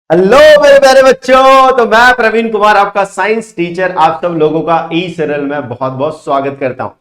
Hello मेरे प्यारे बच्चों। तो मैं प्रवीण कुमार आपका साइंस टीचर आप सब लोगों का ई सरल में बहुत बहुत स्वागत करता हूं।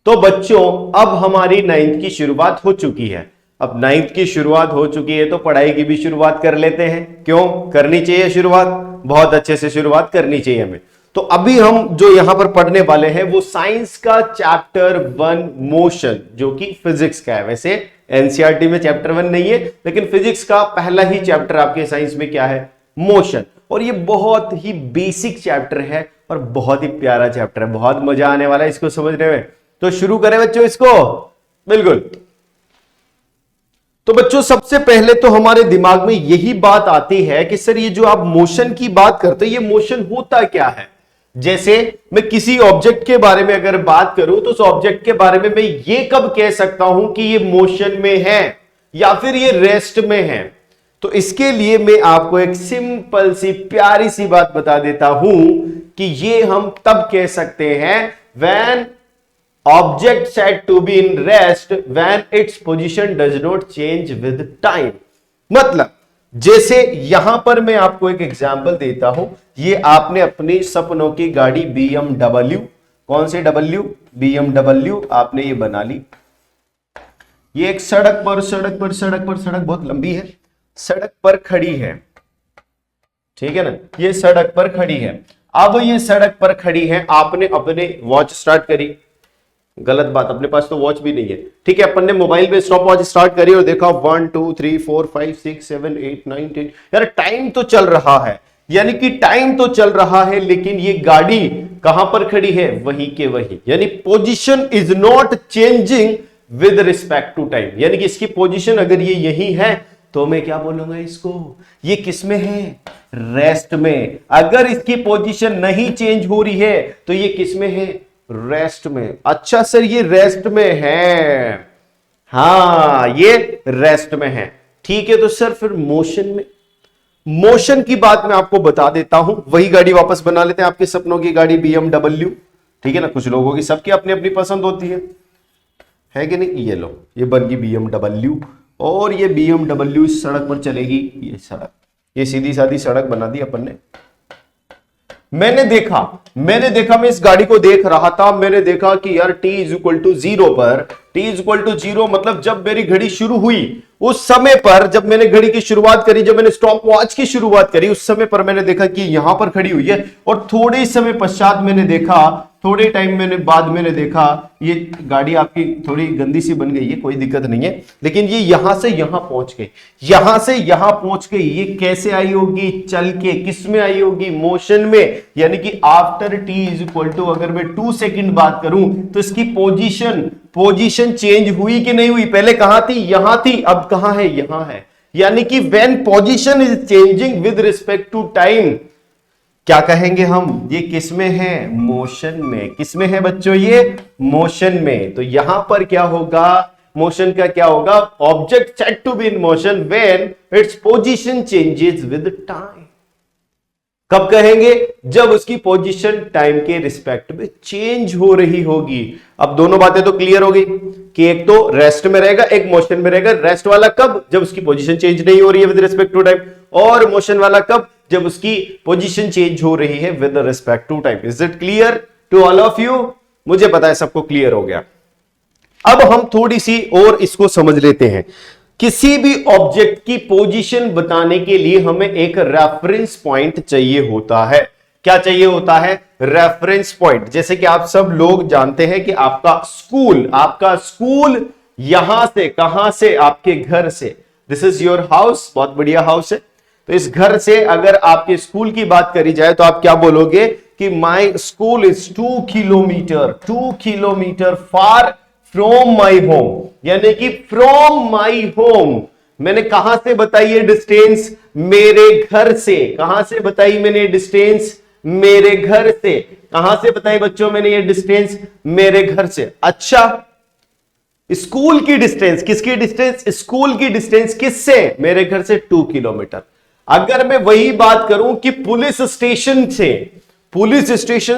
तो बच्चों अब हमारी नाइन्थ की शुरुआत हो चुकी है। अब नाइन्थ की शुरुआत हो चुकी है तो पढ़ाई की भी शुरुआत कर लेते हैं। क्यों करनी चाहिए शुरुआत? बहुत अच्छे से शुरुआत करनी चाहिए हमें। तो अभी हम जो यहां पर पढ़ने वाले हैं वो साइंस का चैप्टर 1 मोशन, जो कि फिजिक्स का है। वैसे एनसीईआरटी में चैप्टर 1 नहीं है, लेकिन फिजिक्स का पहला ही चैप्टर आपके साइंस में क्या है? मोशन। और ये बहुत ही बेसिक चैप्टर है और बहुत ही प्यारा चैप्टर है। बहुत मजा आने वाला है इसको समझने में। तो शुरू करें बच्चों इसको। बिल्कुल। तो बच्चों सबसे पहले तो हमारे दिमाग में यही बात आती है कि सर ये जो आप मोशन की बात करते हैं ये मोशन होता क्या है? जैसे मैं किसी ऑब्जेक्ट के बारे में अगर बात करूं तो उस ऑब्जेक्ट के बारे में मैं ये कब कह सकता हूं कि ये मोशन में है या फिर ये रेस्ट में है? तो इसके लिए मैं आपको एक सिंपल सी प्यारी सी बात बता देता हूं कि ये हम तब कह सकते हैं when object said to be in rest when its position does not change with time। मतलब जैसे यहां पर मैं आपको एक एग्जांपल देता हूं। ये आपने अपनी सपनों की गाड़ी BMW, कौन सी डब्ल्यू? BMW आपने ये बना ली। ये एक सड़क पर बहुत लंबी है, सड़क पर खड़ी है, ठीक है ना? ये सड़क पर खड़ी है। अब ये सड़क पर खड़ी है, आपने अपने वॉच स्टार्ट करी। गलत बात, अपने पास तो वॉच भी नहीं है, ठीक है? अपन ने मोबाइल पे स्टॉप वॉच स्टार्ट करी और देखा 1 2 3 4 5 6 7 8 9 10। यार टाइम तो चल रहा है, यानी कि टाइम तो चल रहा है, लेकिन ये गाड़ी कहां पर खड़ी है? वहीं के वहीं, यानी position is not changing with respect to time. यानी कि इसकी पोजीशन अगर ये यही है तो मैं क्या बोलूंगा इसको? ये किस में है? रेस्ट में। अगर इसकी पोजीशन नहीं चेंज हो रही है तो ये किस में है? रेस्ट में। अच्छा सर ये रेस्ट में है, हां ये रेस्ट में है, ठीक है। तो सर फिर मोशन में, मोशन की बात मैं आपको बता देता हूं। वही गाड़ी वापस बना लेते हैं, आपके सपनों की गाड़ी BMW, ठीक है ना? कुछ लोगों की सबकी अपनी अपनी पसंद होती है कि नहीं? ये लो, ये बन गई BMW और ये BMW इस सड़क पर चलेगी। ये सड़क, ये सीधी सादी सड़क बना दी अपन ने। मैंने देखा मैं इस गाड़ी को देख रहा था, मैंने देखा कि यार t इज इक्वल टू 0 पर, t इज इक्वल टू 0 मतलब जब मेरी घड़ी शुरू हुई उस समय पर, जब मैंने घड़ी की शुरुआत करी, जब मैंने स्टॉप वॉच की शुरुआत करी उस समय पर मैंने देखा कि यहां पर खड़ी हुई है। और थोड़े समय पश्चात मैंने देखा, थोड़े टाइम बाद मैंने देखा ये गाड़ी आपकी थोड़ी गंदी सी बन गई है, कोई दिक्कत नहीं है, लेकिन ये यहां से यहां पहुंच गई, यहां से यहां पहुंच गई। ये कैसे आई होगी? चल के। किस में आई होगी? मोशन में। यानी कि after t is equal to, अगर मैं 2 सेकंड बात करूं तो इसकी पोजीशन चेंज हुई कि नहीं हुई? पहले कहां थी? यहां थी, अब कहां है? यहां है। यानी कि when position is changing with respect to time, क्या कहेंगे हम? ये किस में है? मोशन में। किस में है बच्चों? ये मोशन में। तो यहां पर क्या होगा? मोशन का क्या होगा? Object said to be in motion when its position changes with time. कब कहेंगे? जब उसकी पोजीशन टाइम के रिस्पेक्ट में चेंज हो रही होगी। अब दोनों बातें तो क्लियर हो गई कि एक तो रेस्ट में रहेगा, एक मोशन में रहेगा। रेस्ट वाला कब? जब उसकी पोजीशन चेंज नहीं हो रही है विद रिस्पेक्ट टू टाइम। और मोशन वाला कब? जब उसकी पोजीशन चेंज हो रही है with respect to time. Is it clear to all of you? मुझे पता है सबको क्लियर हो गया। अब हम थोड़ी सी और इसको समझ लेते हैं। किसी भी ऑब्जेक्ट की पोजीशन बताने के लिए हमें एक रेफरेंस पॉइंट चाहिए होता है। क्या चाहिए होता है? Reference point. जैसे कि आप सब लोग जानते हैं कि आपका स्कूल यहां से, कहां से? आपके घर से। दिस इज योर हाउस, बहुत बढ़िया हाउस है। तो इस घर से अगर आपके स्कूल की बात करी जाए तो आप क्या बोलोगे कि my school is 2 kilometre far from my home. यानी कि फ्रॉम माई होम मैंने कहां से बताई है डिस्टेंस? मेरे घर से। कहां से बताई मैंने डिस्टेंस? मेरे घर से। कहां से बताई बच्चों मैंने ये डिस्टेंस? मेरे घर से। अच्छा, स्कूल की डिस्टेंस, किसकी डिस्टेंस? स्कूल की डिस्टेंस किससे? मेरे घर से 2 किलोमीटर। अगर मैं वही बात करूं कि पुलिस स्टेशन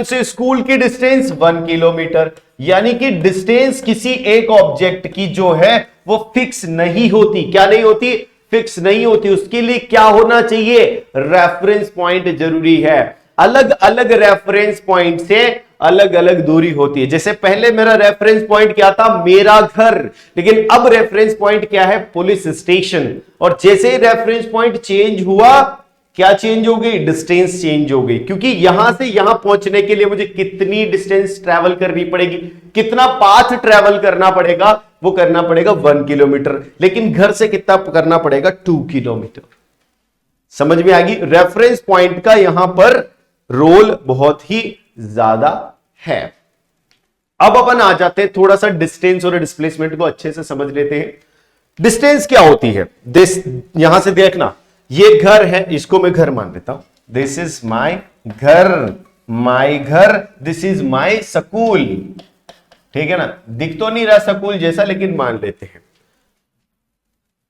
से स्कूल की डिस्टेंस 1 किलोमीटर, यानी कि डिस्टेंस किसी एक ऑब्जेक्ट की जो है वो फिक्स नहीं होती। क्या नहीं होती? फिक्स नहीं होती, उसके लिए क्या होना चाहिए, रेफरेंस पॉइंट जरूरी है। अलग अलग रेफरेंस पॉइंट से अलग अलग दूरी होती है। जैसे पहले मेरा रेफरेंस पॉइंट क्या था, मेरा घर, लेकिन अब रेफरेंस पॉइंट क्या है, पुलिस स्टेशन। और जैसे ही रेफरेंस पॉइंट चेंज हुआ, क्या चेंज हो गई, डिस्टेंस चेंज हो गई, क्योंकि यहां से यहां पहुंचने के लिए मुझे कितनी डिस्टेंस ट्रेवल करनी पड़ेगी, कितना पाथ ट्रेवल करना पड़ेगा, वो करना पड़ेगा 1 किलोमीटर, लेकिन घर से कितना करना पड़ेगा, 2 किलोमीटर। समझ में आ गई, रेफरेंस पॉइंट का यहां पर रोल बहुत ही ज्यादा है। अब अपन आ जाते हैं, थोड़ा सा डिस्टेंस और डिस्प्लेसमेंट को अच्छे से समझ लेते हैं। डिस्टेंस क्या होती है, यहां से देखना, ये घर है, इसको मैं घर मान लेता हूं, दिस इज माई घर, माई घर, दिस इज माई स्कूल। ठीक है ना, दिख तो नहीं रहा स्कूल जैसा, लेकिन मान लेते हैं।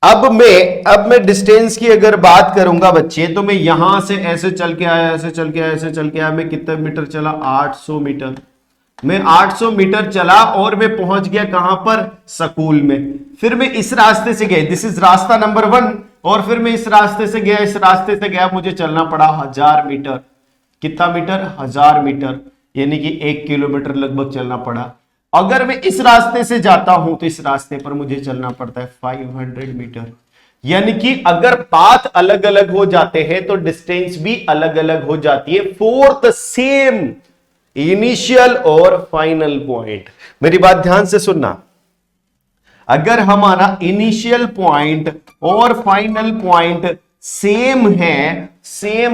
अब मैं डिस्टेंस की अगर बात करूंगा बच्चे, तो मैं यहां से ऐसे चल के आया, ऐसे चल के आया, ऐसे चल के आया, मैं कितने मीटर चला, 800 मीटर। मैं 800 मीटर चला और मैं पहुंच गया कहां पर, स्कूल में। फिर मैं इस रास्ते से गया, दिस इज रास्ता नंबर 1, और फिर मैं इस रास्ते से गया, इस रास्ते से गया, मुझे चलना पड़ा 1000 मीटर। कितना मीटर, 1000 मीटर, यानी कि 1 किलोमीटर लगभग चलना पड़ा। अगर मैं इस रास्ते से जाता हूं तो इस रास्ते पर मुझे चलना पड़ता है 500 मीटर। यानी कि अगर पाथ अलग अलग हो जाते हैं तो डिस्टेंस भी अलग अलग हो जाती है फॉर द सेम इनिशियल और फाइनल पॉइंट। मेरी बात ध्यान से सुनना, अगर हमारा इनिशियल पॉइंट और फाइनल पॉइंट सेम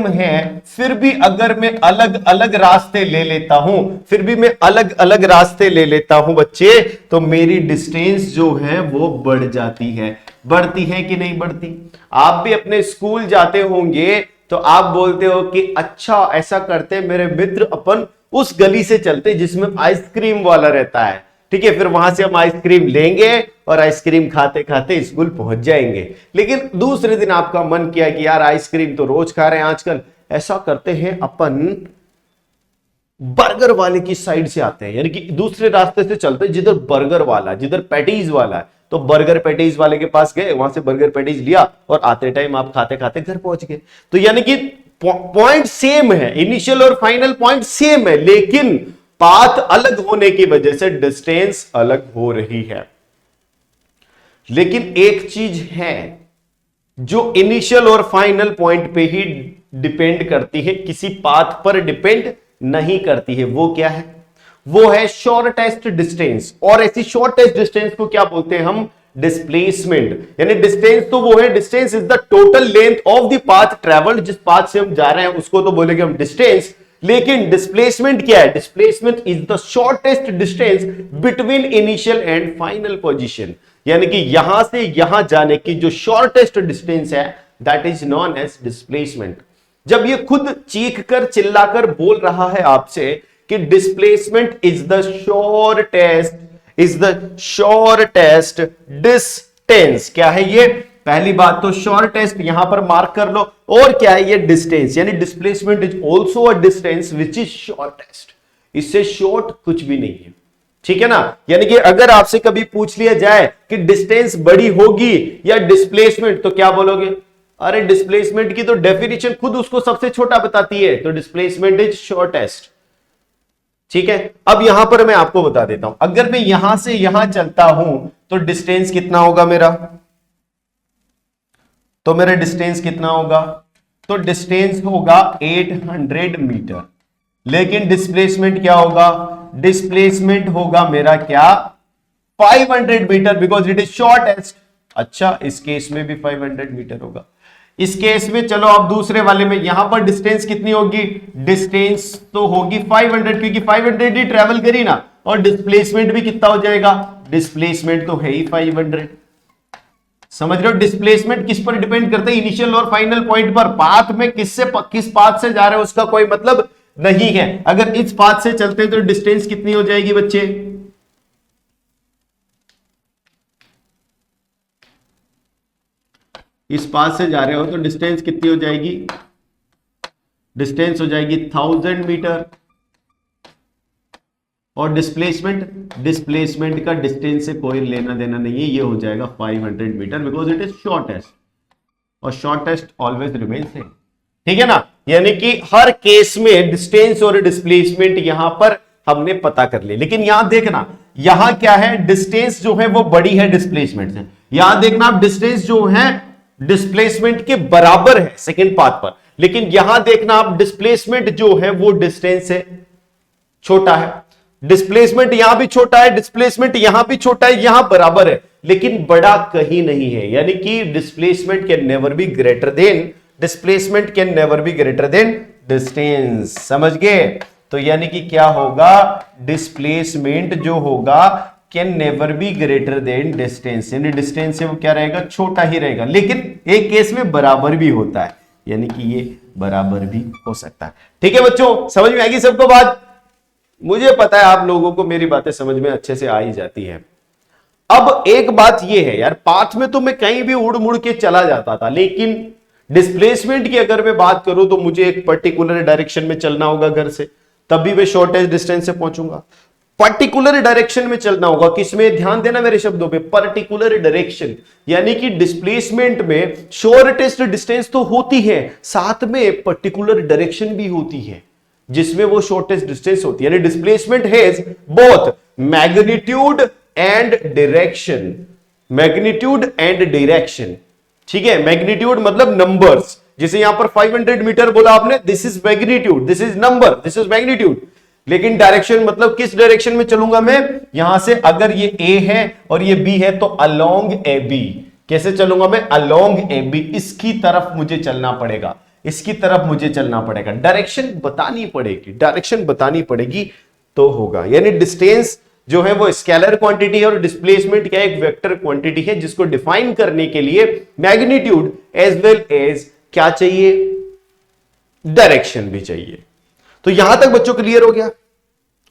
है, फिर भी अगर मैं अलग अलग रास्ते ले लेता हूं, फिर भी मैं अलग अलग रास्ते ले लेता हूं बच्चे, तो मेरी डिस्टेंस जो है वो बढ़ जाती है। बढ़ती है कि नहीं बढ़ती? आप भी अपने स्कूल जाते होंगे तो आप बोलते हो कि अच्छा ऐसा करते मेरे मित्र, अपन उस गली से चलते जिसमें आइसक्रीम वाला रहता है, ठीक है, फिर वहां से हम आइसक्रीम लेंगे और आइसक्रीम खाते खाते स्कूल पहुंच जाएंगे। लेकिन दूसरे दिन आपका मन किया कि यार आइसक्रीम तो रोज खा रहे हैं आजकल, ऐसा करते हैं अपन बर्गर वाले की साइड से आते हैं, यानी कि दूसरे रास्ते से चलते हैं जिधर बर्गर वाला, जिधर पैटीज वाला है। तो बर्गर पैटीज वाले के पास गए, वहां से बर्गर पैटीज लिया और आते टाइम आप खाते खाते घर पहुंच गए। तो यानी कि पॉइंट सेम है, इनिशियल और फाइनल पॉइंट सेम है, लेकिन पाथ अलग होने की वजह से डिस्टेंस अलग हो रही है। लेकिन एक चीज है जो इनिशियल और फाइनल पॉइंट पे ही डिपेंड करती है, किसी पाथ पर डिपेंड नहीं करती है। वो क्या है? वो है शॉर्टेस्ट डिस्टेंस। और ऐसी शॉर्टेस्ट डिस्टेंस को क्या बोलते हैं हम? डिस्प्लेसमेंट। यानी डिस्टेंस तो वो है, distance is the total length of the path travelled, जिस पाथ से हम जा रहे हैं उसको तो बोलेंगे हम डिस्टेंस। लेकिन डिस्प्लेसमेंट क्या है? Displacement is the shortest distance between initial and final position. यानी कि यहां से यहां जाने की जो शॉर्टेस्ट डिस्टेंस है, that is known as displacement. जब ये खुद चीख कर चिल्लाकर बोल रहा है आपसे कि displacement is the shortest distance, क्या है ये? पहली बात तो शॉर्टेस्ट यहां पर मार्क कर लो, और क्या है ये? डिस्टेंस। यानी displacement is also a distance which is shortest. इससे शॉर्ट कुछ भी नहीं है, ठीक है ना। यानी कि अगर आपसे कभी पूछ लिया जाए कि डिस्टेंस बड़ी होगी या डिस्प्लेसमेंट, तो क्या बोलोगे? अरे डिस्प्लेसमेंट की तो डेफिनेशन खुद उसको सबसे छोटा बताती है, तो डिस्प्लेसमेंट इज शॉर्टेस्ट। ठीक है, अब यहां पर मैं आपको बता देता हूं, अगर मैं यहां से यहां चलता हूं तो डिस्टेंस कितना होगा मेरा? तो मेरा डिस्टेंस कितना होगा? तो डिस्टेंस होगा 800 मीटर। लेकिन डिस्प्लेसमेंट क्या होगा? डिस्प्लेसमेंट होगा मेरा क्या? 500 metre, because it is shortest. अच्छा, इस केस में भी 500 मीटर होगा। इस केस में चलो अब दूसरे वाले में, यहां पर डिस्टेंस कितनी होगी? डिस्टेंस तो होगी 500, क्योंकि 500 ही ट्रेवल करी ना, और डिस्प्लेसमेंट भी कितना हो जाएगा? डिस्प्लेसमेंट तो है ही 500। समझ रहे हो? डिस्प्लेसमेंट किस पर डिपेंड करता है? इनिशियल और फाइनल पॉइंट पर। पाथ में किस पाथ से जा रहे हो उसका कोई मतलब नहीं है। अगर इस पाथ से चलते हैं तो डिस्टेंस कितनी हो जाएगी बच्चे? इस पाथ से जा रहे हो तो डिस्टेंस कितनी हो जाएगी? डिस्टेंस हो जाएगी 1000 मीटर। और डिस्प्लेसमेंट का डिस्टेंस से कोई लेना देना नहीं है, ये हो जाएगा 500 metre, because it is shortest. और शॉर्टेस्ट ऑलवेज रिमेन सेम। ठीक है ना, यानी कि हर केस में डिस्टेंस और डिस्प्लेसमेंट यहां पर हमने पता कर लिया। लेकिन यहां देखना, यहां क्या है, डिस्टेंस जो है वो बड़ी है डिस्प्लेसमेंट से। यहां देखना आप, डिस्टेंस जो है डिस्प्लेसमेंट के बराबर है सेकेंड पाथ पर, लेकिन यहां देखना आप, डिस्प्लेसमेंट जो है वो डिस्टेंस से छोटा है। डिस्प्लेसमेंट यहां भी छोटा है, डिस्प्लेसमेंट यहां भी छोटा है, यहां बराबर है, लेकिन बड़ा कहीं नहीं है। यानी कि displacement can never be greater than, displacement can never be greater than distance. समझ गए? तो यानी कि क्या होगा, डिस्प्लेसमेंट जो होगा can never be greater than distance, यानी डिस्टेंस से वो क्या रहेगा, छोटा ही रहेगा। लेकिन एक केस में बराबर भी होता है, यानी कि ये बराबर भी हो सकता है। ठीक है बच्चों, समझ में आएगी सबको बात? मुझे पता है आप लोगों को मेरी बातें समझ में अच्छे से आ ही जाती है। अब एक बात यह है यार, पाथ में तो मैं कहीं भी उड़ मुड़ के चला जाता था, लेकिन डिस्प्लेसमेंट की अगर मैं बात करूं तो मुझे एक पर्टिकुलर डायरेक्शन में चलना होगा घर से, तब भी मैं शॉर्टेस्ट डिस्टेंस से पहुंचूंगा। पर्टिकुलर डायरेक्शन में चलना होगा, किसमें? ध्यान देना मेरे शब्दों पे, पर्टिकुलर डायरेक्शन। यानी कि डिस्प्लेसमेंट में शॉर्टेस्ट डिस्टेंस तो होती है, साथ में पर्टिकुलर डायरेक्शन भी होती है जिसमें वो शॉर्टेस्ट डिस्टेंस होती है। यानी displacement has both magnitude and direction, magnitude and direction. ठीक है, मैग्नीट्यूड मतलब नंबर्स, जैसे यहां पर 500 मीटर बोला आपने, this is magnitude, this is number, this is magnitude. लेकिन डायरेक्शन मतलब किस डायरेक्शन में चलूंगा मैं, यहां से अगर ये ए है और ये बी है तो अलोंग ए बी। कैसे चलूंगा मैं? अलोंग ए बी, इसकी तरफ मुझे चलना पड़ेगा, इसकी तरफ मुझे चलना पड़ेगा। डायरेक्शन बतानी पड़ेगी, डायरेक्शन बतानी पड़ेगी तो होगा। यानी डिस्टेंस जो है वो स्केलर क्वांटिटी है और डिस्प्लेसमेंट क्या, एक वेक्टर क्वांटिटी है, जिसको डिफाइन करने के लिए मैग्नीट्यूड एज वेल एज क्या चाहिए, डायरेक्शन भी चाहिए। तो यहां तक बच्चों क्लियर हो गया?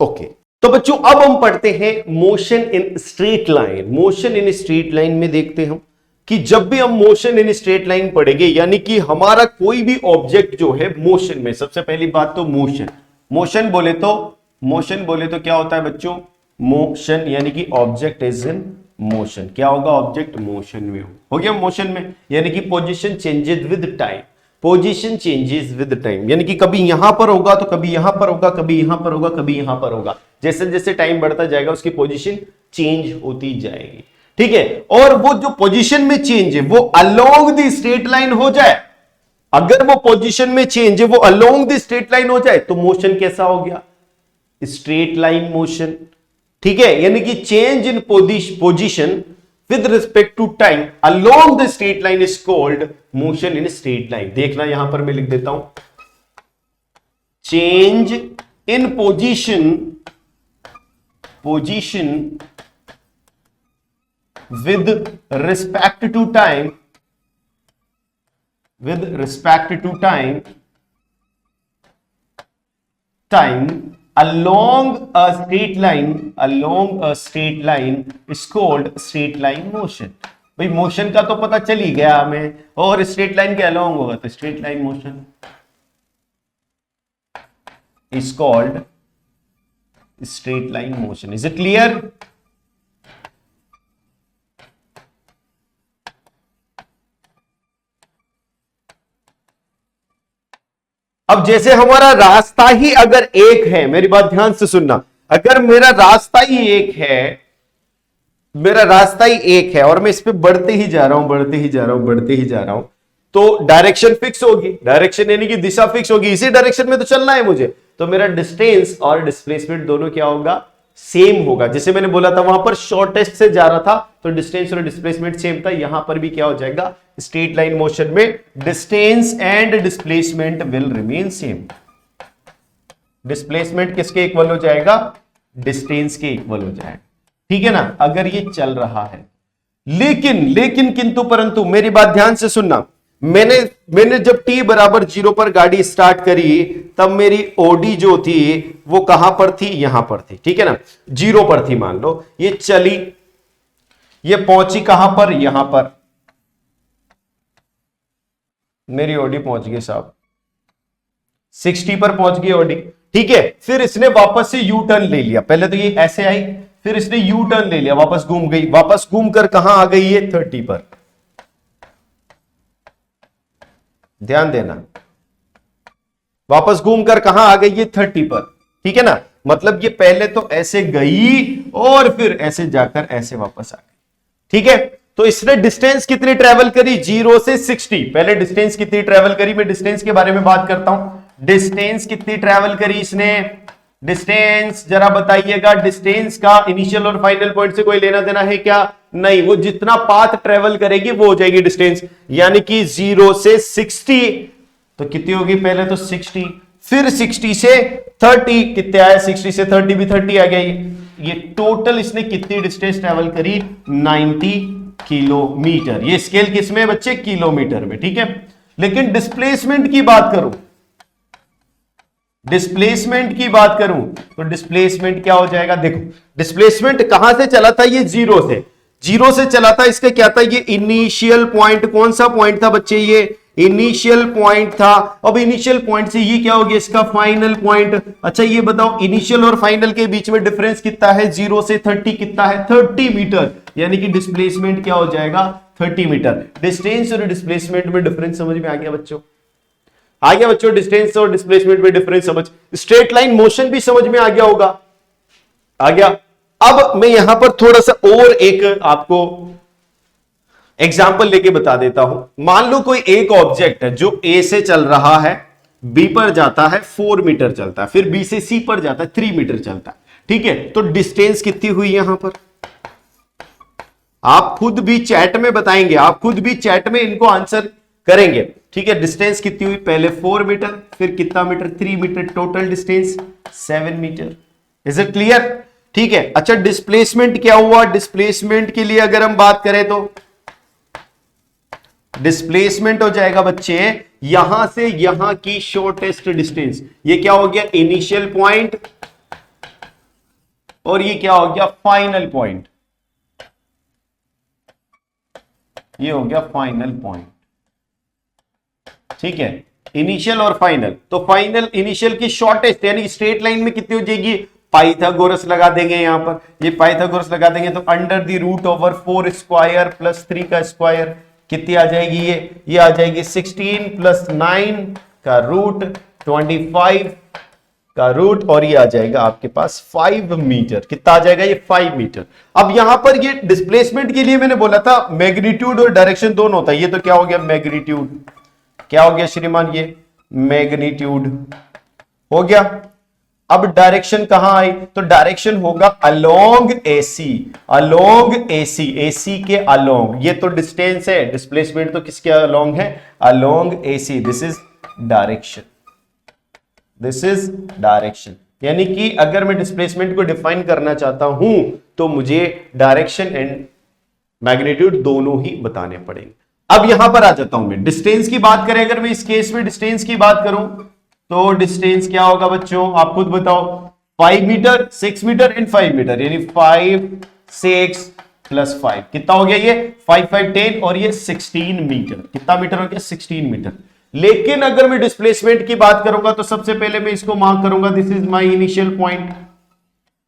ओके, तो बच्चों अब हम पढ़ते हैं motion in straight line. Motion in straight line में देखते हैं कि जब भी हम मोशन इन स्ट्रेट लाइन पढ़ेंगे, यानी कि हमारा कोई भी ऑब्जेक्ट जो है मोशन में, सबसे पहली बात तो मोशन, मोशन बोले तो क्या होता है बच्चों, मोशन, यानी कि ऑब्जेक्ट इज इन मोशन। क्या होगा? ऑब्जेक्ट मोशन में हो गया, मोशन में, यानी कि position changes with time, position changes with time, यानी कि कभी यहां पर होगा तो कभी यहां पर होगा, कभी यहां पर होगा, कभी यहां पर होगा। जैसे जैसे टाइम बढ़ता जाएगा उसकी पोजीशन चेंज होती जाएगी। ठीक है, और वो जो पोजीशन में चेंज है वो अलोंग द स्ट्रेट लाइन हो जाए, अगर वो पोजीशन में चेंज है वो अलोंग द स्ट्रेट लाइन हो जाए तो मोशन कैसा हो गया? Straight line motion. ठीक है, यानी कि change in position with respect to time along the straight line is called motion in straight line। देखना यहां पर मैं लिख देता हूं, change in position with respect to time, with respect to time along a straight line is called straight line motion। भाई motion का तो पता चल ही गया हमें, और स्ट्रेट लाइन के अलोंग होगा तो straight line motion is called straight line motion। is it clear? अब जैसे हमारा रास्ता ही अगर एक है, मेरी बात ध्यान से सुनना, अगर मेरा रास्ता ही एक है, मेरा रास्ता ही एक है और मैं इस पे बढ़ते ही जा रहा हूं, बढ़ते ही जा रहा हूं, बढ़ते ही जा रहा हूं, तो डायरेक्शन फिक्स होगी, डायरेक्शन यानी कि दिशा फिक्स होगी, इसी डायरेक्शन में तो चलना है मुझे, तो मेरा डिस्टेंस और डिस्प्लेसमेंट दोनों क्या होगा? सेम होगा। जैसे मैंने बोला था वहां पर शॉर्टेस्ट से जा रहा था तो डिस्टेंस और डिस्प्लेसमेंट सेम था, यहां पर भी क्या हो जाएगा? स्ट्रेट लाइन मोशन में distance and displacement will remain same. Displacement किसके इक्वल हो जाएगा? डिस्टेंस के इक्वल हो जाएगा। ठीक है ना, अगर ये चल रहा है। लेकिन किंतु परंतु मेरी बात ध्यान से सुनना, मैंने जब t बराबर 0 पर गाड़ी स्टार्ट करी तब मेरी ओडी जो थी वो कहां पर थी? यहां पर थी। ठीक है ना, 0 पर थी, मान लो ये चली, ये पहुंची कहां पर? यहां पर मेरी ओडी पहुंच गई साहब, 60 पर पहुंच गई ओडी। ठीक है, फिर इसने वापस से यू टर्न ले लिया, पहले तो ये ऐसे आई, फिर इसने यू टर्न ले लिया, वापस घूम गई, वापस घूम कर कहां आ गई? ये 30 पर। ध्यान देना, वापस घूमकर कहां आ गई? ये 30 पर, ठीक है ना। मतलब ये पहले तो ऐसे गई और फिर ऐसे जाकर ऐसे वापस आ गई, ठीक है। तो इसने डिस्टेंस कितनी ट्रेवल करी? 0 से 60। पहले डिस्टेंस कितनी ट्रेवल करी, मैं डिस्टेंस के बारे में बात करता हूं। डिस्टेंस कितनी ट्रेवल करी इसने? डिस्टेंस जरा बताइएगा, डिस्टेंस का इनिशियल और फाइनल पॉइंट से कोई लेना देना है क्या? नहीं, वो जितना पाथ ट्रेवल करेगी वो हो जाएगी डिस्टेंस। यानी कि 0 से 60 तो कितनी होगी? पहले तो 60, फिर 60 से 30 कितने आए? 60 से 30 भी 30 आ गया। ये टोटल इसने कितनी डिस्टेंस ट्रेवल करी? 90 किलोमीटर। ये स्केल किस में बच्चे? किलोमीटर में, ठीक है। लेकिन डिस्प्लेसमेंट की बात करूं, डिस्प्लेसमेंट की बात करूं तो डिस्प्लेसमेंट क्या हो जाएगा? देखो, डिस्प्लेसमेंट कहां से चला था? ये 0 से चला था। इसका क्या था? ये इनिशियल पॉइंट, कौन सा पॉइंट था बच्चे? ये इनिशियल पॉइंट था। अब इनिशियल पॉइंट से ये क्या हो गया? इसका फाइनल पॉइंट। अच्छा ये बताओ, इनिशियल और फाइनल के बीच में डिफरेंस कितना है? 0 से 30 कितना है? 30 मीटर। यानी कि डिस्प्लेसमेंट क्या हो जाएगा? 30 मीटर। डिस्टेंस और डिस्प्लेसमेंट में डिफरेंस समझ में आ गया बच्चों? आ गया बच्चों? डिस्टेंस और डिस्प्लेसमेंट में डिफरेंस समझ, स्ट्रेट लाइन मोशन भी समझ में आ गया होगा? आ गया। अब मैं यहां पर थोड़ा सा और एक आपको एग्जाम्पल लेके बता देता हूं। मान लो कोई एक ऑब्जेक्ट है जो ए से चल रहा है, बी पर जाता है 4 मीटर चलता है, फिर बी से सी पर जाता है 3 मीटर चलता है, ठीक है। तो डिस्टेंस कितनी हुई यहां पर? आप खुद भी चैट में बताएंगे, आप खुद भी चैट में इनको आंसर करेंगे, ठीक है। डिस्टेंस कितनी हुई? पहले 4 मीटर, फिर कितना metre? 3 metre. Total distance 7 metre. Is it clear? ठीक है। अच्छा डिस्प्लेसमेंट क्या हुआ? डिस्प्लेसमेंट के लिए अगर हम बात करें तो डिस्प्लेसमेंट हो जाएगा बच्चे यहां से यहां की शॉर्टेस्ट डिस्टेंस। ये क्या हो गया? इनिशियल पॉइंट, और ये क्या हो गया? Final point. ये हो गया फाइनल पॉइंट, ठीक है। इनिशियल और फाइनल, तो फाइनल इनिशियल की शॉर्टेस्ट यानी स्ट्रेट लाइन में कितनी हो जाएगी? पाइथागोरस लगा देंगे यहां पर, ये पाइथागोरस लगा देंगे तो under the root over 4 square plus 3 का स्क्वायर कितनी आ जाएगी? ये आ जाएगी 16 प्लस 9 का रूट 25 का रूट, और ये आ जाएगा आपके पास 5 मीटर। कितना आ जाएगा? ये 5 मीटर। अब यहां पर ये डिस्प्लेसमेंट के लिए मैंने बोला था मैग्नीट्यूड और डायरेक्शन दोनों होता है। ये तो क्या हो गया? मैग्नीट्यूड। क्या हो गया श्रीमान? ये मैग्नीट्यूड हो गया। अब डायरेक्शन कहां आई? तो डायरेक्शन होगा along AC, along AC, AC के अलोंग। ये तो डिस्टेंस है, डिस्प्लेसमेंट तो किसके अलोंग है? Along AC. This is direction, this is direction. यानी कि अगर मैं डिस्प्लेसमेंट को डिफाइन करना चाहता हूं तो मुझे डायरेक्शन एंड मैग्नीट्यूड दोनों ही बताने पड़ेंगे। अब यहां पर आ जाता हूं मैं, डिस्टेंस की बात करें, अगर मैं इस केस में डिस्टेंस की बात करूं तो डिस्टेंस क्या होगा बच्चों? आप खुद बताओ। 5 मीटर, 6 मीटर एंड 5 मीटर, यानी 5 6 प्लस 5 कितना हो गया? ये 5 5 10 और ये 16 मीटर। कितना मीटर हो गया? 16 मीटर। लेकिन अगर मैं डिस्प्लेसमेंट की बात करूंगा तो सबसे पहले मैं इसको मार्क करूंगा, this is my initial point,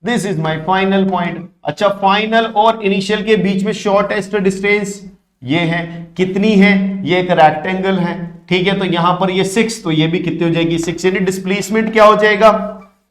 this is my final point. अच्छा फाइनल और इनिशियल के बीच में शॉर्टेस्ट डिस्टेंस ये है, कितनी है? ये एक रेक्टेंगल है, ठीक है। तो यहां पर ये 6, तो ये भी कितनी हो जाएगी? 6। यानी डिस्प्लेसमेंट क्या हो जाएगा?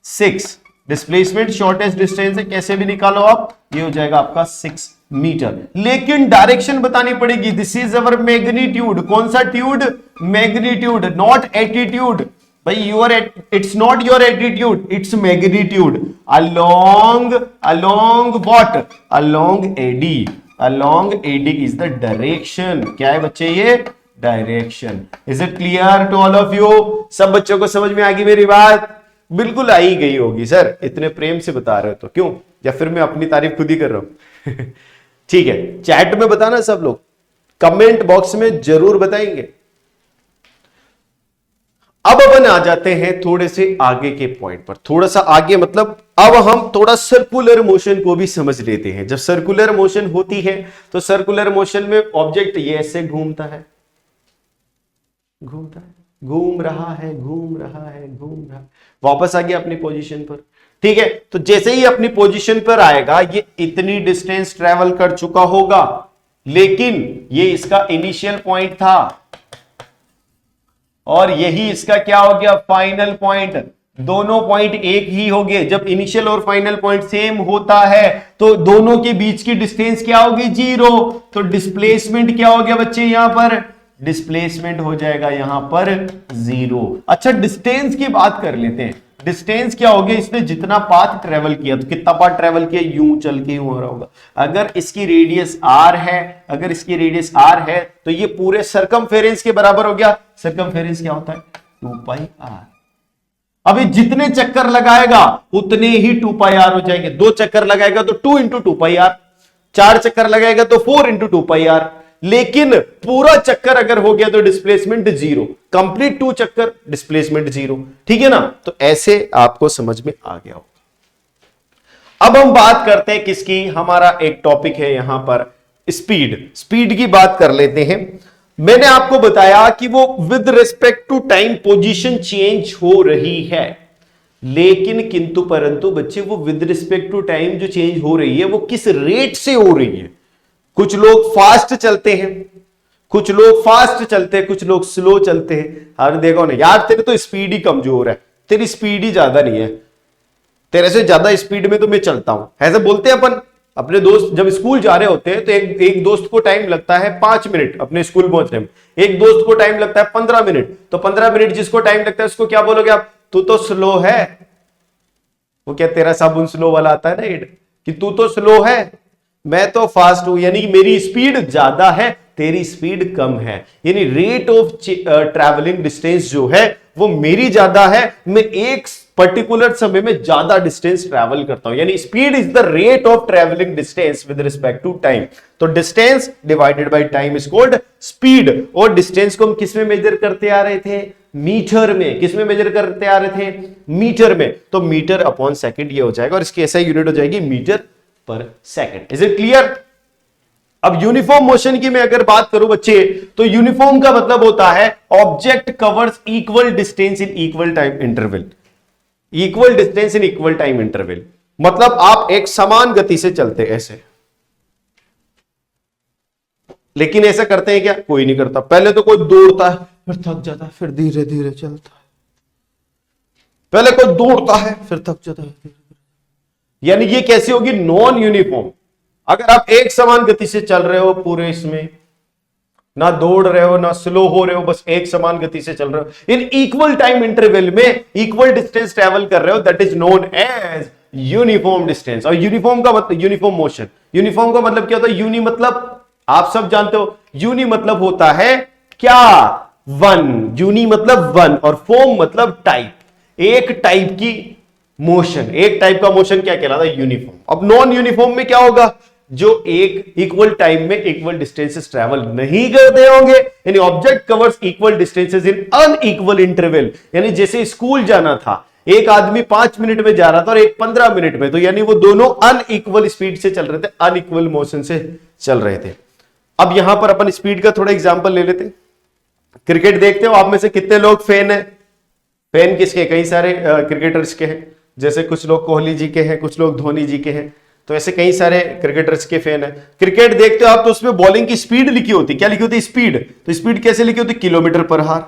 6। डिस्प्लेसमेंट शॉर्टेस्ट डिस्टेंस है, कैसे भी निकालो आप, ये हो जाएगा आपका 6 मीटर। लेकिन डायरेक्शन बतानी पड़ेगी। This is our magnitude. कौन सा ट्यूड? Magnitude, not attitude. भाई your, it's not your attitude, it's magnitude. Along, along what? Along AD, along AD is the direction. क्या है बच्चे? ये direction. Is it clear to all of you? सब बच्चों को समझ में आ गई मेरी बात? बिल्कुल आई गई होगी सर, इतने प्रेम से बता रहे हो तो। क्यों? या फिर मैं अपनी तारीफ खुद ही कर रहा हूं? ठीक है, चैट में बताना सब लोग, कमेंट बॉक्स में जरूर बताएंगे। अब अपन आ जाते हैं थोड़े से आगे के पॉइंट पर, थोड़ा सा आगे, मतलब अब हम थोड़ा सर्कुलर मोशन को भी समझ लेते हैं। जब सर्कुलर मोशन होती है तो सर्कुलर मोशन में ऑब्जेक्ट ये ऐसे घूमता है, घूमता है, घूम रहा है, घूम रहा है, घूम रहा है, वापस आ गया अपनी पोजीशन पर, ठीक है। तो जैसे ही अपनी पोजीशन पर आएगा ये इतनी डिस्टेंस ट्रेवल कर चुका होगा, लेकिन ये इसका इनिशियल पॉइंट था, और यही इसका क्या हो गया फाइनल पॉइंट। दोनों पॉइंट एक ही हो गए। जब इनिशियल और फाइनल पॉइंट सेम होता है तो दोनों के बीच की डिस्टेंस क्या होगी, जीरो। तो डिस्प्लेसमेंट क्या हो गया बच्चे, यहां पर डिस्प्लेसमेंट हो जाएगा यहां पर जीरो। अच्छा डिस्टेंस की बात कर लेते हैं। डिस्टेंस क्या होगी, इसने जितना पाथ ट्रेवल किया, तो कितना पाथ ट्रेवल किया, यूं चल के यूं हो रहा होगा। अगर इसकी रेडियस आर है, अगर इसकी रेडियस आर है तो ये पूरे सरकमफेरेंस के बराबर हो गया। सरकमफेरेंस क्या होता है, 2πr। अभी जितने चक्कर लगाएगा उतने ही 2πr हो जाएंगे। 2 चक्कर लगाएगा तो 2 इंटू 2πr, 4 चक्कर लगाएगा तो 4 इंटू 2πr। लेकिन पूरा चक्कर अगर हो गया तो डिस्प्लेसमेंट जीरो। कंप्लीट 2 चक्कर, डिस्प्लेसमेंट जीरो। ठीक है ना, तो ऐसे आपको समझ में आ गया होगा। अब हम बात करते हैं किसकी, हमारा एक टॉपिक है यहां पर स्पीड। स्पीड की बात कर लेते हैं। मैंने आपको बताया कि वो with respect to time position change हो रही है, लेकिन किंतु परंतु बच्चे वो विद रिस्पेक्ट टू टाइम जो चेंज हो रही है वो किस रेट से हो रही है। कुछ लोग फास्ट चलते हैं, कुछ लोग फास्ट चलते हैं, कुछ लोग स्लो चलते हैं। अरे देखो ना यार, तेरे तो स्पीड ही कमजोर है, तेरी स्पीड ही ज्यादा नहीं है, तेरे से ज्यादा स्पीड में तो मैं चलता हूं, ऐसे बोलते हैं अपन। अपने दोस्त जब स्कूल जा रहे होते हैं तो एक दोस्त को टाइम लगता है 5 मिनट अपने स्कूल पहुंचने में, एक दोस्त को टाइम लगता है 15 मिनट। तो 15 मिनट जिसको टाइम लगता है उसको क्या बोलोगे आप, तू तो स्लो है। वो क्या तेरा साबुन स्लो वाला आता है ना एड, कि तू तो स्लो है, मैं तो फास्ट हूं, यानी मेरी स्पीड ज्यादा है, तेरी स्पीड कम है। यानी रेट ऑफ ट्रैवलिंग डिस्टेंस जो है वो मेरी ज्यादा है, मैं एक पर्टिकुलर समय में ज्यादा डिस्टेंस ट्रैवल करता हूं। यानी speed is the rate of travelling distance with respect to time. तो distance divided by time is called speed. और डिस्टेंस को हम किस में मेजर करते आ रहे थे, मीटर में। किस में मेजर करते आ रहे थे, मीटर में। तो मीटर अपॉन सेकंड ये हो जाएगा, और इसकी ऐसा यूनिट हो जाएगी मीटर पर सेकंड। Is it clear. अब यूनिफॉर्म मोशन की मैं अगर बात करूं बच्चे, तो यूनिफॉर्म का मतलब होता है object covers equal distance in equal time interval. Equal distance in equal time interval मतलब आप एक समान गति से चलते ऐसे। लेकिन ऐसा करते हैं क्या, कोई नहीं करता। पहले तो कोई दौड़ता है फिर थक जाता है, फिर धीरे धीरे चलता है। पहले कोई दौड़ता है फिर थक जाता है। यानी ये कैसी होगी, नॉन यूनिफॉर्म। अगर आप एक समान गति से चल रहे हो पूरे इसमें, ना दौड़ रहे हो ना स्लो हो रहे हो, बस एक समान गति से चल रहे हो इन इक्वल टाइम इंटरवल में, इक्वल डिस्टेंस ट्रेवल कर रहे हो, that is known as uniform distance. और यूनिफॉर्म का मतलब यूनिफॉर्म मोशन। यूनिफॉर्म का मतलब क्या होता है, यूनि मतलब आप सब जानते हो, यूनि मतलब होता है क्या, वन। यूनि मतलब वन और फॉर्म मतलब टाइप। एक टाइप की मोशन, एक टाइप का मोशन क्या कहलाता है, यूनिफॉर्म। अब नॉन यूनिफॉर्म में क्या होगा, जो एक इक्वल टाइम में इक्वल डिस्टेंसेस ट्रैवल नहीं करते होंगे। यानी ऑब्जेक्ट कवर्स इक्वल डिस्टेंसेस इन अनइक्वल इंटरवल। यानी जैसे स्कूल जाना था, एक आदमी 5 मिनट में जा रहा था और एक 15 मिनट में, तो यानी वो दोनों अनइक्वल स्पीड से चल रहे थे, अनइक्वल मोशन से चल रहे थे। अब यहां पर अपन स्पीड का थोड़ा एग्जांपल ले लेते हैं। क्रिकेट देखते हो, आप में से कितने लोग फैन है, फैन किसके, कई सारे क्रिकेटर्स के हैं। जैसे कुछ लोग कोहली जी के हैं, कुछ लोग धोनी जी के हैं, तो ऐसे कई सारे क्रिकेटर्स के फैन है। क्रिकेट देखते हो आप तो उसमें बॉलिंग की स्पीड लिखी होती, क्या लिखी होती, स्पीड। तो स्पीड कैसे लिखी होती, किलोमीटर पर हार।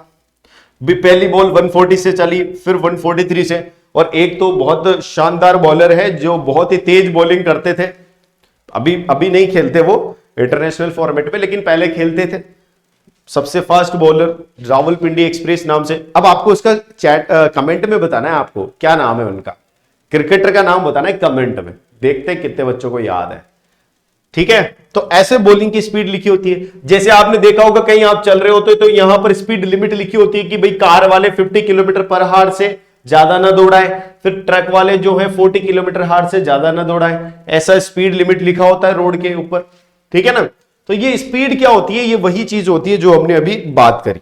पहली बॉल 140 से चली, फिर 143 से। और एक तो बहुत शानदार बॉलर है जो बहुत ही तेज बॉलिंग करते थे, अभी अभी नहीं खेलते वो इंटरनेशनल फॉर्मेट में, लेकिन पहले खेलते थे। सबसे फास्ट बॉलर रावलपिंडी एक्सप्रेस नाम से। अब आपको उसका चैट कमेंट में बताना है, आपको क्या नाम है उनका, क्रिकेटर का नाम बताना है कमेंट में। देखते हैं कितने बच्चों को याद है। ठीक है, तो ऐसे बॉलिंग की स्पीड लिखी होती है। जैसे आपने देखा होगा कहीं आप चल रहे होते तो यहां पर स्पीड लिमिट लिखी होती है कि भाई कार वाले 50 किलोमीटर पर हार से ज्यादा ना दौड़ाए, फिर ट्रक वाले जो है 40 किलोमीटर हार से ज्यादा ना दौड़ाए। ऐसा स्पीड लिमिट लिखा होता है रोड के ऊपर। ठीक है ना, तो ये स्पीड क्या होती है, ये वही चीज होती है जो हमने अभी बात करी।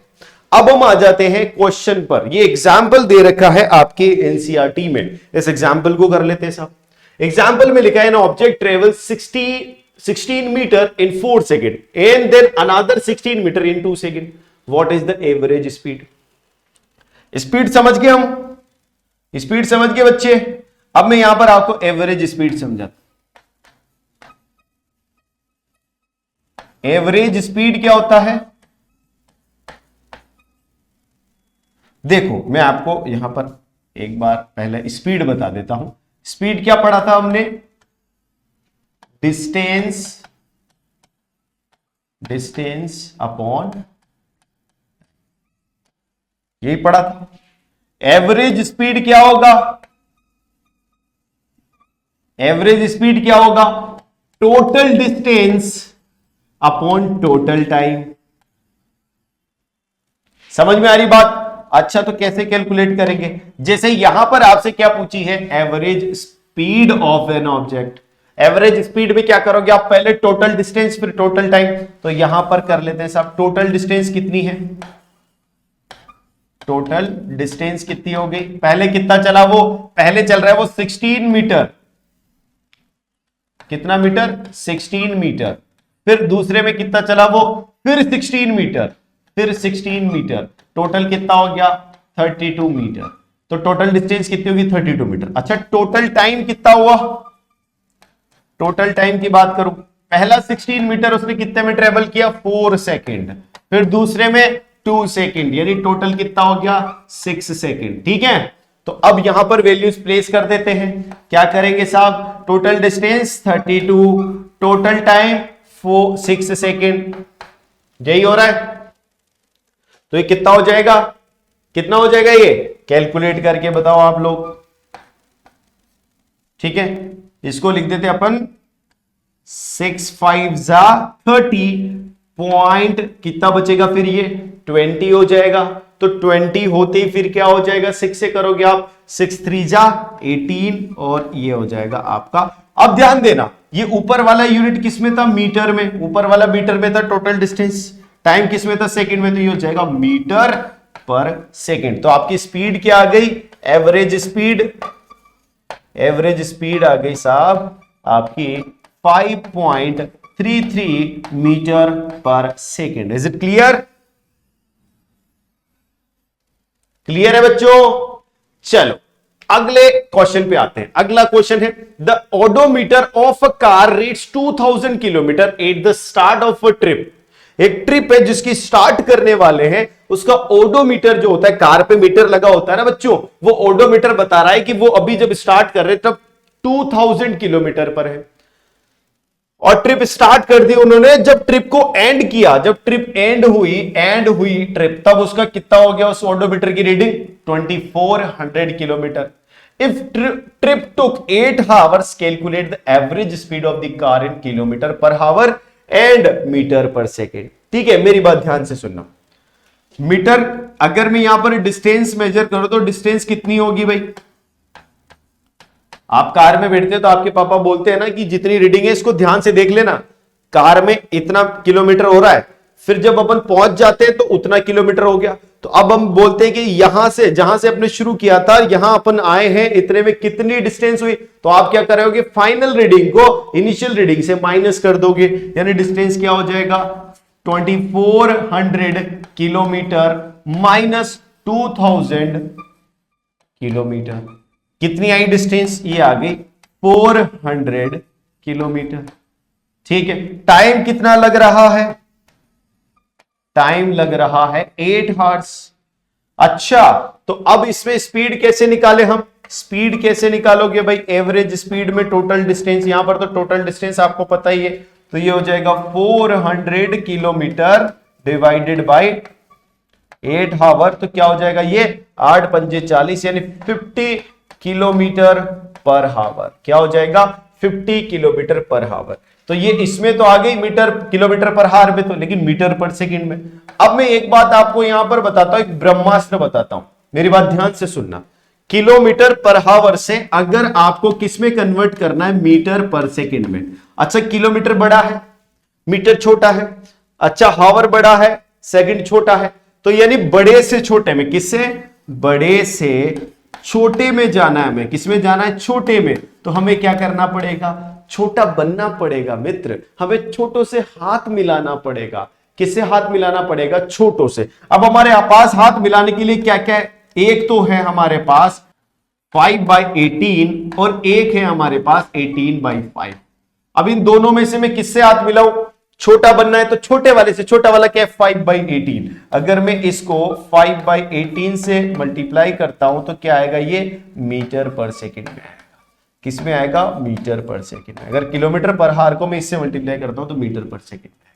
अब हम आ जाते हैं क्वेश्चन पर। ये एग्जाम्पल दे रखा है आपके एनसीईआरटी में, इस एग्जाम्पल को कर लेते हैं साहब। एग्जाम्पल में लिखा है ना, object travel 16 metre in 4 second and then another 16 metre in 2 second. What is the average speed. Speed समझ गए हम, स्पीड समझ गए बच्चे। अब मैं यहां पर आपको एवरेज स्पीड समझाता। एवरेज स्पीड क्या होता है, देखो मैं आपको यहां पर एक बार पहले स्पीड बता देता हूं। स्पीड क्या पढ़ा था हमने? डिस्टेंस अपॉन, यही पढ़ा था। एवरेज स्पीड क्या होगा? एवरेज स्पीड क्या होगा? Total distance upon total time. समझ में आ रही बात? अच्छा, तो कैसे कैलकुलेट करेंगे? जैसे यहां पर आपसे क्या पूछी है? Average speed of an object. Average speed में क्या करोगे आप? पहले टोटल डिस्टेंस फिर टोटल टाइम। तो यहां पर कर लेते हैं साहब, टोटल डिस्टेंस कितनी है? टोटल डिस्टेंस कितनी हो गई? पहले कितना चला वो? पहले चल रहा है वो 16 मीटर। कितना मीटर? 16 मीटर। फिर दूसरे में कितना चला वो? फिर 16 मीटर, फिर 16 मीटर। टोटल कितना हो गया? 32 मीटर। तो टोटल डिस्टेंस कितनी होगी? 32 मीटर। अच्छा, टोटल टाइम कितना हुआ? टोटल टाइम की बात करूं, पहला 16 मीटर उसने कितने में ट्रेवल किया? 4 सेकेंड। फिर दूसरे में 2 सेकेंड, यानी टोटल कितना हो गया? 6 सेकेंड। ठीक है, तो अब यहां पर वैल्यूज प्लेस कर देते हैं। क्या करेंगे साहब? Total distance 32, total time 6 second. यही हो रहा है। तो ये कितना हो जाएगा? कितना हो जाएगा ये? कैलकुलेट करके बताओ आप लोग। ठीक है, इसको लिख देते अपन 6 5 जा 30 पॉइंट, कितना बचेगा फिर? ये 20 हो जाएगा। तो 20 होते ही फिर क्या हो जाएगा? 6 से करोगे आप, 6 3 जा 18, और ये हो जाएगा आपका। अब ध्यान देना, ये ऊपर वाला यूनिट किस में था? मीटर में। ऊपर वाला मीटर में था टोटल डिस्टेंस। टाइम किस में था? सेकंड में। तो ये हो जाएगा मीटर पर सेकंड। तो आपकी स्पीड क्या आ गई? Average speed. एवरेज स्पीड आ गई साहब आपकी 5.33 मीटर पर second. Is it clear? Clear है बच्चों? चलो अगले क्वेश्चन पे आते हैं। अगला क्वेश्चन है, the odometer of a car reads 2000 kilometre at the start of a trip. एक ट्रिप है जिसकी स्टार्ट करने वाले हैं, उसका ओडोमीटर जो होता है, कार पे मीटर लगा होता है ना बच्चों, वो ओडोमीटर बता रहा है कि वो अभी जब स्टार्ट कर रहे तब 2000 किलोमीटर पर है। और ट्रिप स्टार्ट कर दी उन्होंने, जब ट्रिप को एंड किया, जब ट्रिप एंड हुई ट्रिप, तब उसका कितना हो गया उस ओडोमीटर की reading? 2400 kilometre. If trip took 8 hours, calculate the average speed of the car in kilometre पर हावर एंड मीटर पर सेकेंड। ठीक है, मेरी बात ध्यान से सुनना। मीटर, अगर मैं यहां पर डिस्टेंस मेजर करूं तो डिस्टेंस कितनी होगी भाई? आप कार में बैठते हैं तो आपके पापा बोलते हैं ना कि जितनी रीडिंग है इसको ध्यान से देख लेना, कार में इतना किलोमीटर हो रहा है। फिर जब अपन पहुंच जाते हैं तो उतना किलोमीटर हो गया। तो अब हम बोलते हैं कि यहां से, जहां से अपने शुरू किया था, यहां अपन आए हैं, इतने में कितनी डिस्टेंस हुई? तो आप क्या करोगे? फाइनल रीडिंग को इनिशियल रीडिंग से माइनस कर दोगे, यानी डिस्टेंस क्या हो जाएगा? 2400 किलोमीटर माइनस 2000 किलोमीटर। कितनी आई डिस्टेंस? ये आ गई 400 किलोमीटर। ठीक है, टाइम कितना लग रहा है? टाइम लग रहा है 8 hours। अच्छा, तो अब इसमें स्पीड कैसे निकाले हम? स्पीड कैसे निकालोगे भाई? एवरेज स्पीड में टोटल डिस्टेंस, यहां पर तो टोटल डिस्टेंस आपको पता ही है, तो ये हो जाएगा 400 किलोमीटर डिवाइडेड बाई 8 hour। तो क्या हो जाएगा ये? 8 पंजे 40, यानी 50 किलोमीटर पर हावर। क्या हो जाएगा? 50 किलोमीटर पर हावर। तो ये इसमें तो आ गई मीटर, किलोमीटर पर हावर में तो, लेकिन मीटर पर सेकंड में। अब मैं एक बात आपको यहां पर बताता हूं, एक ब्रह्मास्त्र बताता हूं, मेरी बात ध्यान से सुनना। किलोमीटर पर हावर से अगर आपको किस में कन्वर्ट करना है? मीटर पर सेकंड में। अच्छा, किलोमीटर बड़ा है, मीटर छोटा है। अच्छा, हावर बड़ा है, सेकंड छोटा है। तो यानी बड़े से छोटे में, किससे? बड़े से छोटे में जाना है हमें। किसमें जाना है? छोटे में। तो हमें क्या करना पड़ेगा? छोटा बनना पड़ेगा मित्र। हमें छोटों से हाथ मिलाना पड़ेगा। किससे हाथ मिलाना पड़ेगा? छोटों से। अब हमारे पास हाथ मिलाने के लिए क्या क्या है? एक तो है हमारे पास 5/18 और एक है हमारे पास 18/5। अब इन दोनों में से मैं किससे हाथ मिलाऊं? छोटा बनना है तो छोटे वाले से छोटा वाला क्या है 5/18। अगर मैं इसको 5/18 से मल्टीप्लाई करता हूं तो क्या आएगा, ये मीटर पर सेकंड में आएगा। किस में आएगा, मीटर पर सेकंड में। अगर किलोमीटर पर हार को मैं इससे मल्टीप्लाई करता हूं तो मीटर पर सेकंड में आएगा।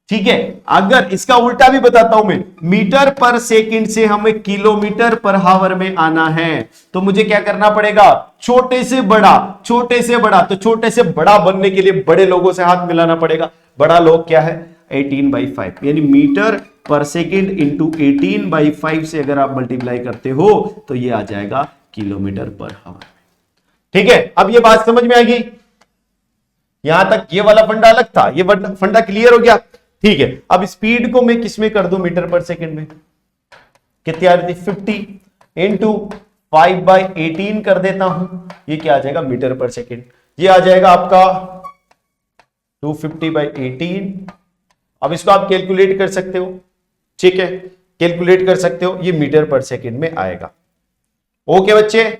ठीक है, अगर इसका उल्टा भी बताता हूं मैं, मीटर पर सेकंड से हमें किलोमीटर पर हावर में आना है तो मुझे क्या करना पड़ेगा, छोटे से बड़ा, छोटे से बड़ा। तो छोटे से बड़ा बनने के लिए बड़े लोगों से हाथ मिलाना पड़ेगा। बड़ा लोग क्या है 18/5, यानी मीटर पर सेकंड इंटू 18/5 से अगर आप मल्टीप्लाई करते हो तो ये आ जाएगा किलोमीटर पर हावर। ठीक है, अब ये बात समझ में आएगी। यहां तक ये वाला फंडा अलग था, ये फंडा क्लियर हो गया। ठीक है, अब स्पीड को मैं किस में कर दूं, मीटर पर सेकंड में। कितनी आ रही थी 50 इंटू 5/18 कर देता हूं, ये क्या आ जाएगा मीटर पर सेकंड। ये आ जाएगा आपका 250/18। अब इसको आप कैलकुलेट कर सकते हो। ठीक है, कैलकुलेट कर सकते हो, ये मीटर पर सेकंड में आएगा। ओके बच्चे,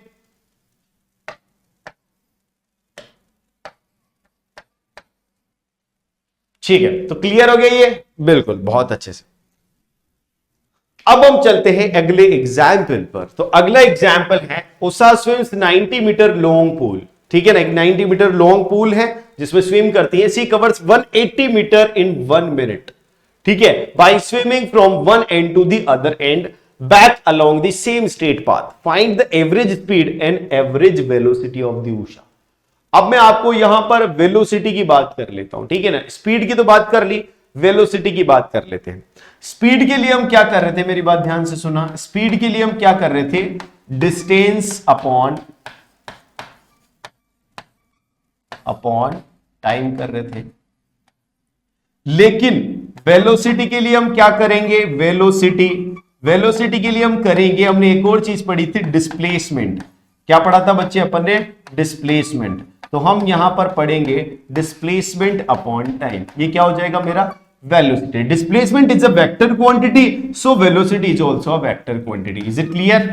ठीक है, तो क्लियर हो गया ये, बिल्कुल बहुत अच्छे से। अब हम चलते हैं अगले एग्जाम्पल पर। तो अगला एग्जाम्पल है Usha swims 90 metre long pool. ठीक है ना, एक 90 मीटर लॉन्ग पूल है जिसमें स्विम करती है। She covers 180 metre in 1 minute. ठीक है, by swimming from one end to the other end back along the same straight path, find the average speed and average velocity of the Usha. अब मैं आपको यहां पर वेलोसिटी की बात कर लेता हूं। ठीक है ना, स्पीड की तो बात कर ली, वेलोसिटी की बात कर लेते हैं। स्पीड के लिए हम क्या कर रहे थे, मेरी बात ध्यान से सुना। स्पीड के लिए हम क्या कर रहे थे, डिस्टेंस अपॉन टाइम कर रहे थे। लेकिन वेलोसिटी के लिए हम क्या करेंगे, वेलोसिटी के लिए हम करेंगे, हमने एक और चीज पढ़ी थी, डिस्प्लेसमेंट। क्या पढ़ा था बच्चे अपन ने, डिस्प्लेसमेंट। तो हम यहां पर पढ़ेंगे डिस्प्लेसमेंट अपॉन टाइम। ये क्या हो जाएगा मेरा, velocity. Displacement is a vector quantity, so velocity is also a vector quantity. Is it clear?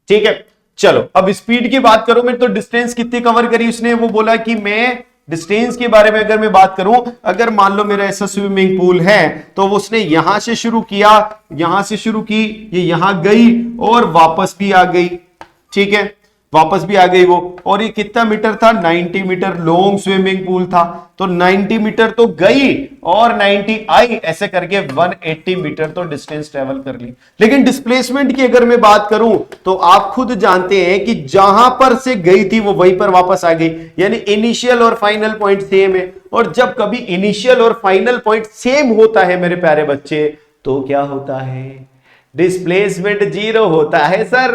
ठीक है, चलो अब स्पीड की बात करूं मैं, तो डिस्टेंस कितनी कवर करी उसने, वो बोला कि मैं डिस्टेंस के बारे में अगर मैं बात करूं, अगर मान लो मेरा ऐसा स्विमिंग पूल है तो उसने यहां से शुरू किया, यहां से शुरू की, ये यहां गई और वापस भी आ गई। ठीक है, वापस भी आ गई वो। और ये कितना मीटर था, 90 मीटर लॉन्ग स्विमिंग पूल था। तो 90 मीटर तो गई और 90 आई, ऐसे करके 180 मीटर तो डिस्टेंस ट्रेवल कर ली। लेकिन डिस्प्लेसमेंट की अगर मैं बात करूं तो आप खुद जानते हैं कि जहां पर से गई थी वो वहीं पर वापस आ गई, यानी इनिशियल और फाइनल पॉइंट सेम है। और जब कभी इनिशियल और फाइनल पॉइंट सेम होता है मेरे प्यारे बच्चे, तो क्या होता है, डिस्प्लेसमेंट 0 होता है। सर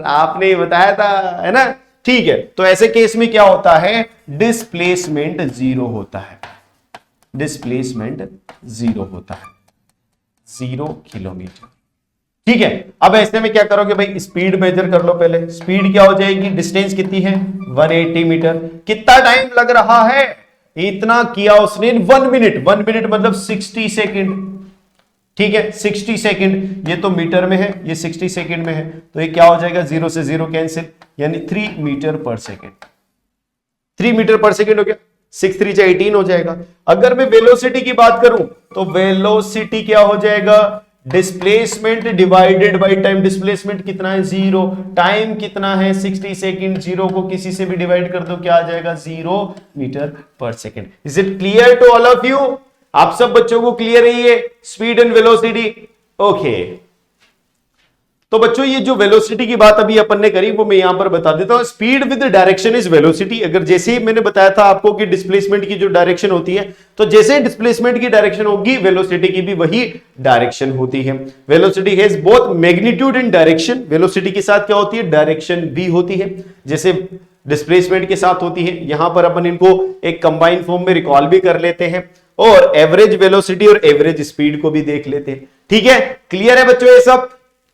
आपने बताया था, है ना। ठीक है, तो ऐसे केस में क्या होता है, डिस्प्लेसमेंट 0 होता है। डिस्प्लेसमेंट 0 होता है, 0 किलोमीटर। ठीक है, अब ऐसे में क्या करोगे भाई, स्पीड मेजर कर लो पहले। स्पीड क्या हो जाएगी, डिस्टेंस कितनी है 180 मीटर। कितना टाइम लग रहा है, इतना किया उसने 1 मिनट। 1 मिनट मतलब 60 सेकेंड। ठीक है, 60 सेकंड, ये तो मीटर में है, ये 60 सेकंड में है, तो ये क्या हो जाएगा, 0 से 0 कैंसिल, यानी 3 मीटर पर सेकंड। 3 मीटर पर सेकंड हो गया, 6 3 18 हो जाएगा। अगर मैं वेलोसिटी की बात करूं तो वेलोसिटी क्या हो जाएगा, displacement divided by time. Displacement कितना है 0, टाइम कितना है 60 सेकंड, 0 को किसी से भी डिवाइड कर दो, क्या आ जाएगा 0 मीटर पर second. Is it clear to all of you? आप सब बच्चों को क्लियर है ये स्पीड एंड वेलोसिटी? ओके, तो बच्चों ये जो वेलोसिटी की बात अभी अपन ने करी वो मैं यहां पर बता देता हूं। Speed with direction is velocity. अगर जैसे ही मैंने बताया था आपको कि डिस्प्लेसमेंट की जो डायरेक्शन होती है, तो जैसे डिस्प्लेसमेंट की डायरेक्शन होगी वेलोसिटी की भी वही डायरेक्शन होती है। Velocity has both magnitude and direction. Velocity के साथ क्या होती है, डायरेक्शन भी होती है, जैसे डिस्प्लेसमेंट के साथ होती है। यहां पर अपन इनको एक कंबाइंड फॉर्म में रिकॉल भी कर लेते हैं और एवरेज वेलोसिटी और एवरेज स्पीड को भी देख लेते हैं। ठीक है, क्लियर है बच्चों ये सब?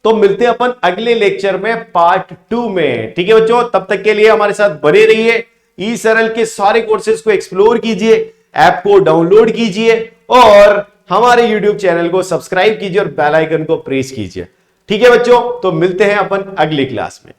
तो मिलते हैं अपन अगले लेक्चर में पार्ट 2 में। ठीक है बच्चों, तब तक के लिए हमारे साथ बने रहिए। ई सरल के सारे कोर्सेज को एक्सप्लोर कीजिए, ऐप को डाउनलोड कीजिए और हमारे यूट्यूब चैनल को सब्सक्राइब कीजिए और बेल आइकन को प्रेस कीजिए। ठीक है बच्चों, तो मिलते हैं अपन अगली क्लास में।